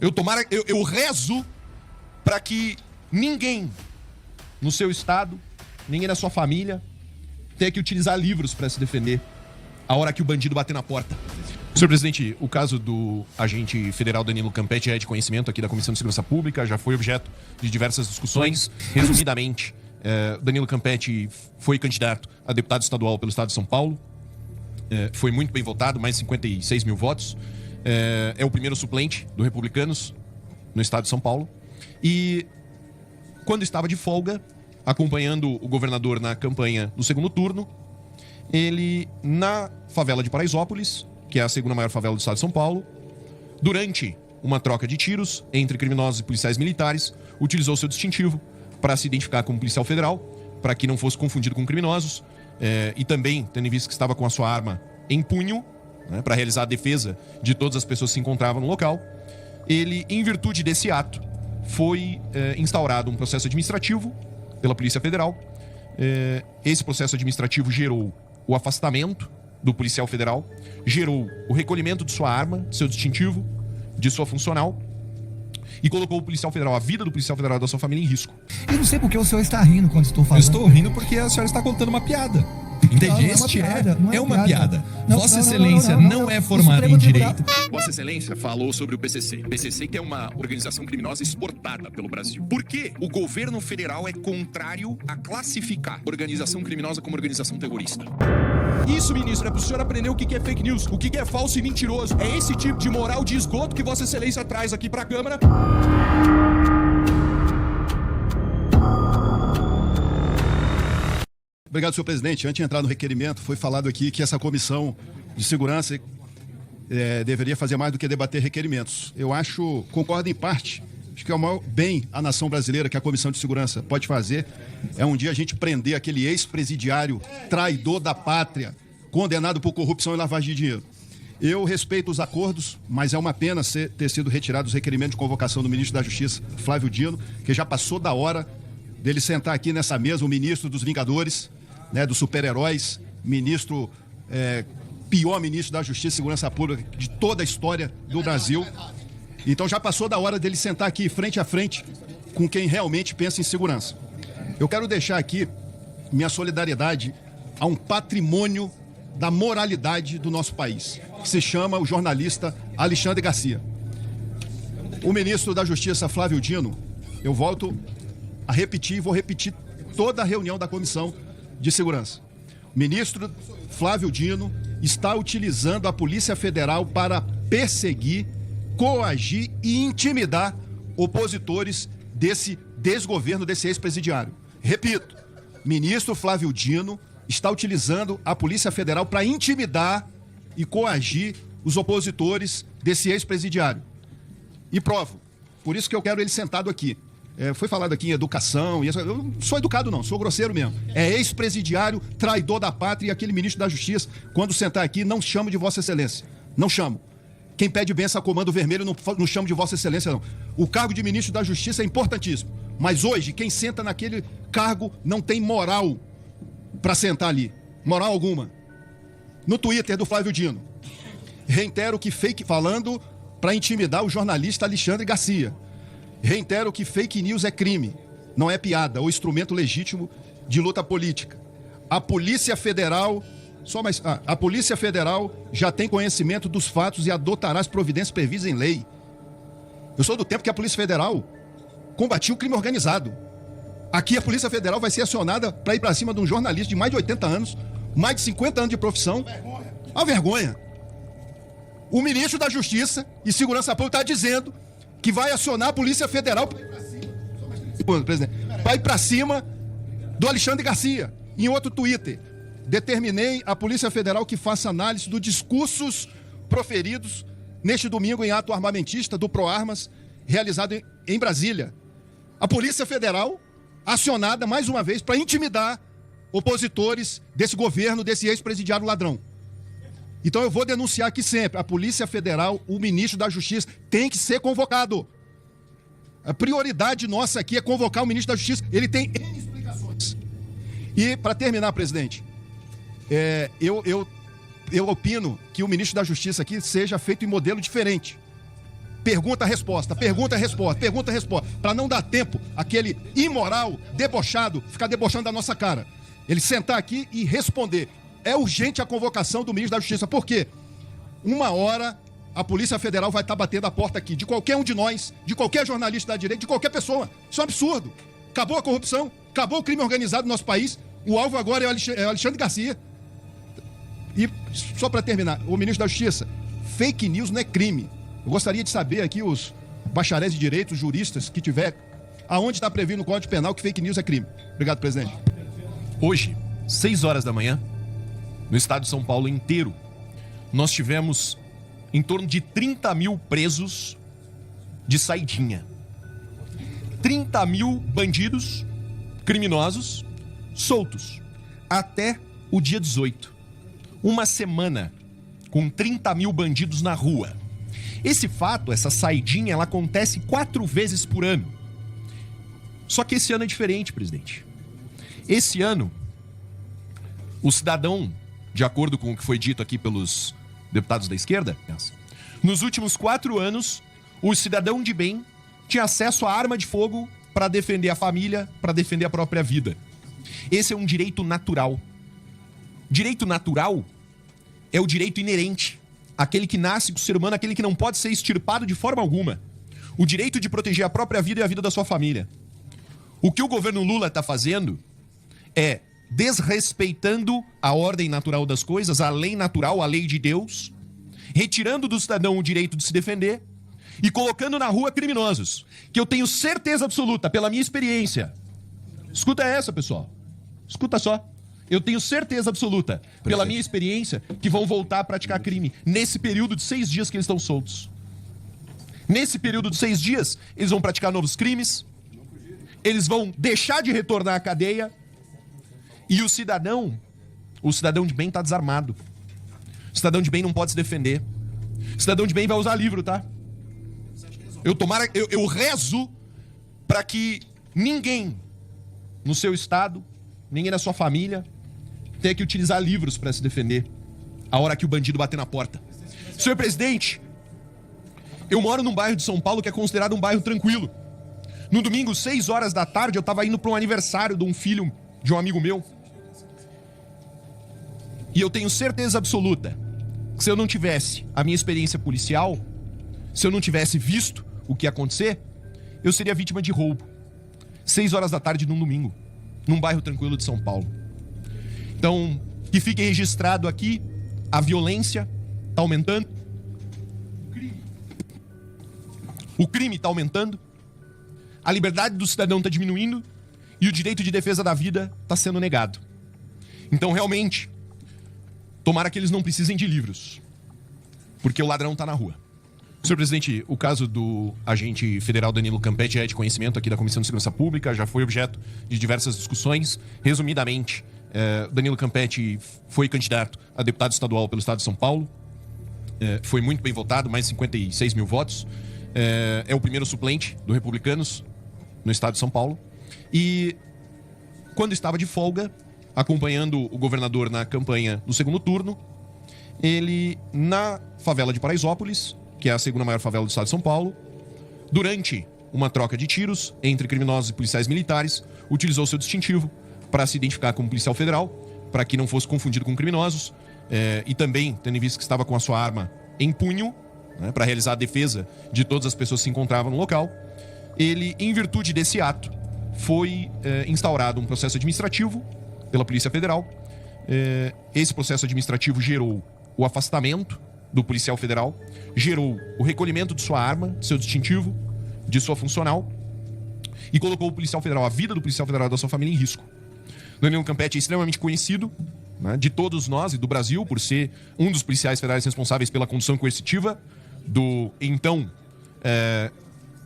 Eu rezo para que ninguém no seu estado, ninguém na sua família, tenha que utilizar livros para se defender a hora que o bandido bater na porta. Senhor presidente, o caso do agente federal Danilo Campetti é de conhecimento aqui da Comissão de Segurança Pública, já foi objeto de diversas discussões. Resumidamente, Danilo Campetti foi candidato a deputado estadual pelo estado de São Paulo. Foi muito bem votado, mais de 56 mil votos. É o primeiro suplente do Republicanos no estado de São Paulo. E quando estava de folga, acompanhando o governador na campanha do segundo turno, ele, na favela de Paraisópolis, que é a segunda maior favela do estado de São Paulo, durante uma troca de tiros entre criminosos e policiais militares, utilizou seu distintivo para se identificar como policial federal, para que não fosse confundido com criminosos, e também, tendo em vista que estava com a sua arma em punho, né, para realizar a defesa de todas as pessoas que se encontravam no local. Ele, em virtude desse ato, foi instaurado um processo administrativo pela Polícia Federal. Esse processo administrativo gerou o afastamento do policial federal, gerou o recolhimento de sua arma, de seu distintivo, de sua funcional, e colocou o policial federal, a vida do policial federal e da sua família em risco. Eu não sei porque o senhor está rindo quando estou falando. Eu estou rindo porque a senhora está contando uma piada. Entende? É uma piada. Vossa Excelência não é formada em direito. Vossa Excelência falou sobre o PCC. O PCC que é uma organização criminosa exportada pelo Brasil. Por que o governo federal é contrário a classificar organização criminosa como organização terrorista? Isso, ministro, é pro senhor aprender o que é fake news, o que é falso e mentiroso. É esse tipo de moral de esgoto que Vossa Excelência traz aqui pra Câmara. Obrigado, senhor presidente. Antes de entrar no requerimento, foi falado aqui que essa comissão de segurança deveria fazer mais do que debater requerimentos. Eu concordo em parte, acho que é o maior bem à nação brasileira que a comissão de segurança pode fazer. É um dia a gente prender aquele ex-presidiário traidor da pátria, condenado por corrupção e lavagem de dinheiro. Eu respeito os acordos, mas é uma pena ter sido retirado os requerimentos de convocação do ministro da Justiça, Flávio Dino, que já passou da hora dele sentar aqui nessa mesa, o ministro dos Vingadores, né, dos super-heróis, pior ministro da Justiça e Segurança Pública de toda a história do Brasil. Então já passou da hora dele sentar aqui frente a frente com quem realmente pensa em segurança. Eu quero deixar aqui minha solidariedade a um patrimônio da moralidade do nosso país, que se chama o jornalista Alexandre Garcia. O ministro da Justiça, Flávio Dino, eu volto a repetir e vou repetir toda a reunião da Comissão de Segurança. O ministro Flávio Dino está utilizando a Polícia Federal para perseguir, coagir e intimidar opositores desse desgoverno, desse ex-presidiário. Repito, ministro Flávio Dino está utilizando a Polícia Federal para intimidar e coagir os opositores desse ex-presidiário. E provo. Por isso que eu quero ele sentado aqui. Foi falado aqui em educação, eu não sou educado não, sou grosseiro mesmo. É ex-presidiário, traidor da pátria, e aquele ministro da Justiça, quando sentar aqui, não chamo de Vossa Excelência. Não chamo. Quem pede benção a Comando Vermelho não chamo de Vossa Excelência, não. O cargo de ministro da Justiça é importantíssimo. Mas hoje, quem senta naquele cargo não tem moral para sentar ali. Moral alguma. No Twitter do Flávio Dino, reitero que falando para intimidar o jornalista Alexandre Garcia. Reitero que fake news é crime, não é piada ou instrumento legítimo de luta política. A Polícia Federal, a Polícia Federal já tem conhecimento dos fatos e adotará as providências previstas em lei. Eu sou do tempo que a Polícia Federal combatia o crime organizado. Aqui a Polícia Federal vai ser acionada para ir para cima de um jornalista de mais de 80 anos, mais de 50 anos de profissão. Uma vergonha. O ministro da Justiça e Segurança Pública está dizendo que vai acionar a Polícia Federal para ir para cima do Alexandre Garcia. Em outro Twitter, determinei à Polícia Federal que faça análise dos discursos proferidos neste domingo em ato armamentista do ProArmas, realizado em Brasília. A Polícia Federal acionada mais uma vez para intimidar opositores desse governo, desse ex-presidiário ladrão. Então eu vou denunciar aqui sempre, a Polícia Federal, o ministro da Justiça tem que ser convocado. A prioridade nossa aqui é convocar o ministro da Justiça, ele tem N explicações. E para terminar, presidente, eu opino que o ministro da Justiça aqui seja feito em modelo diferente. pergunta, resposta, pergunta, resposta, pergunta, resposta, para não dar tempo aquele imoral, debochado, ficar debochando da nossa cara. Ele sentar aqui e responder. É urgente a convocação do ministro da Justiça. Por quê? 1 hora a Polícia Federal vai estar batendo a porta aqui de qualquer um de nós, de qualquer jornalista da direita, de qualquer pessoa. Isso é um absurdo. Acabou a corrupção, acabou o crime organizado no nosso país. O alvo agora é o Alexandre Garcia. E só para terminar, o ministro da Justiça, fake news não é crime. Eu gostaria de saber aqui os bacharéis de direito, os juristas que tiver, aonde está previsto no Código Penal que fake news é crime. Obrigado, presidente. Hoje, 6 horas da manhã, no estado de São Paulo inteiro, nós tivemos em torno de 30 mil presos de saidinha. 30 mil bandidos, criminosos, soltos. Até o dia 18. Uma semana com 30 mil bandidos na rua. Esse fato, essa saidinha, ela acontece 4 vezes por ano. Só que esse ano é diferente, presidente. Esse ano, o cidadão, de acordo com o que foi dito aqui pelos deputados da esquerda, nos últimos 4 anos, o cidadão de bem tinha acesso à arma de fogo para defender a família, para defender a própria vida. Esse é um direito natural. Direito natural é o direito inerente, aquele que nasce com o ser humano, aquele que não pode ser extirpado de forma alguma. O direito de proteger a própria vida e a vida da sua família. O que o governo Lula está fazendo é desrespeitando a ordem natural das coisas, a lei natural, a lei de Deus, retirando do cidadão o direito de se defender e colocando na rua criminosos, que eu tenho certeza absoluta, pela minha experiência. Escuta essa, pessoal. Escuta só. Eu tenho certeza absoluta, pela minha experiência, que vão voltar a praticar crime nesse período de 6 dias que eles estão soltos. Nesse período de 6 dias, eles vão praticar novos crimes, eles vão deixar de retornar à cadeia e o cidadão de bem está desarmado. O cidadão de bem não pode se defender. O cidadão de bem vai usar livro, tá? Eu rezo para que ninguém no seu estado, ninguém na sua família, tenha que utilizar livros para se defender a hora que o bandido bater na porta. Senhor presidente, eu moro num bairro de São Paulo que é considerado um bairro tranquilo. No domingo, 6 horas da tarde, eu tava indo para um aniversário de um filho de um amigo meu. E eu tenho certeza absoluta que se eu não tivesse a minha experiência policial, se eu não tivesse visto o que ia acontecer, eu seria vítima de roubo. 6 horas da tarde num domingo, num bairro tranquilo de São Paulo. Então, que fique registrado aqui, a violência está aumentando, o crime está aumentando, a liberdade do cidadão está diminuindo e o direito de defesa da vida está sendo negado. Então, realmente, tomara que eles não precisem de livros, porque o ladrão está na rua. Senhor presidente, o caso do agente federal Danilo Campetti é de conhecimento aqui da Comissão de Segurança Pública, já foi objeto de diversas discussões. Resumidamente, Danilo Campetti foi candidato a deputado estadual pelo estado de São Paulo, foi muito bem votado, mais de 56 mil votos, é o primeiro suplente do Republicanos no estado de São Paulo, e quando estava de folga, acompanhando o governador na campanha do segundo turno, ele, na favela de Paraisópolis, que é a segunda maior favela do estado de São Paulo, durante uma troca de tiros entre criminosos e policiais militares, utilizou seu distintivo para se identificar como policial federal, para que não fosse confundido com criminosos, e também, tendo em vista que estava com a sua arma em punho, né, para realizar a defesa de todas as pessoas que se encontravam no local, ele, em virtude desse ato, foi instaurado um processo administrativo pela Polícia Federal. Esse processo administrativo gerou o afastamento do policial federal, gerou o recolhimento de sua arma, de seu distintivo, de sua funcional, e colocou o policial federal, a vida do policial federal e da sua família em risco. Danilo Campetti é extremamente conhecido, né, de todos nós e do Brasil, por ser um dos policiais federais responsáveis pela condução coercitiva do então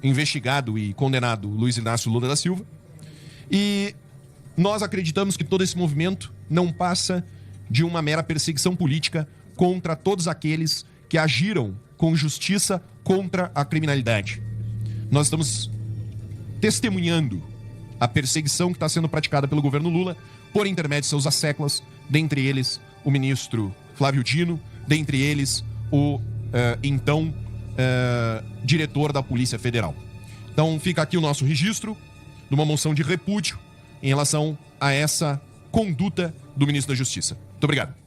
investigado e condenado Luiz Inácio Lula da Silva. E nós acreditamos que todo esse movimento não passa de uma mera perseguição política contra todos aqueles que agiram com justiça contra a criminalidade. Nós estamos testemunhando a perseguição que está sendo praticada pelo governo Lula por intermédio de seus asseclas, dentre eles o ministro Flávio Dino, dentre eles o então diretor da Polícia Federal. Então fica aqui o nosso registro de uma moção de repúdio em relação a essa conduta do ministro da Justiça. Muito obrigado.